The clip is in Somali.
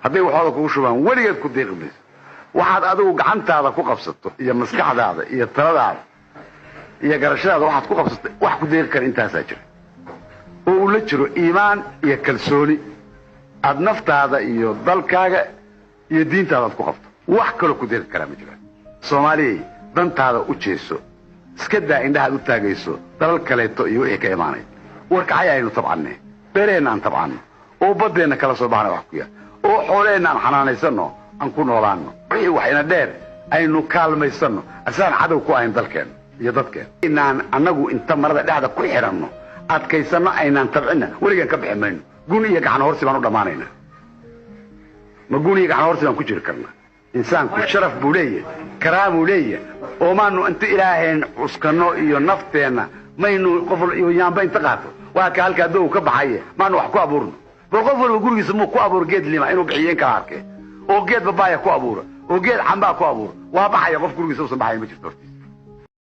hadday waxooda kugu shubaan weligeed ku deeqi mayso waxaad adigu gacantaada ku qabsato iyo maskaxdaada iyo taladaada iyo garashadaada waxaad ku qabsato wax ku deeqi kara intaasaa jira oo uu la jiro iimaan iyo kalsooni aad naftaada iyo dalkaaga iyo diintaada aad ku qabto wax kaloo ku deeqi karaa ma jira Soomaaliya dantaada u jeeso iska daa indhaha u taagayso dalal kaleeto iyo wixii ka imaanay warka ayaynu tabcanay beereenaan tabcan oo badeena kala soo baxnay wax ku yaa oo xooleenaan xanaanaysano aan ku noolaano wixii waxayna dheer aynu kaalmaysano asaan cadow ku ayn dalkeen iyo dadkeen inaan anagu inta marada dhexda ku xiranno adkaysano aynaan tabcina weligaan ka bixi mayno gun iyo gacan horsi baan u dhamaanayna ma gun iyo gacan horsi baan ku jiri karnaa insaanku sharaf buu leeyahay karaam buu leeyahay oo maanu inta ilaaheen uskano iyo nafteena maynu qof iyo yaanba inta qaato waa ka halka doow ka baxay maanu wax ku abuurno bal qof walba gurigiisa muu ku abuur geed lima inuu bixiyeen ka arkay oo geed babaaya ku abuura oo geed camba ku abuura waa baxaya qof gurigiisa u sabaxay ma jirto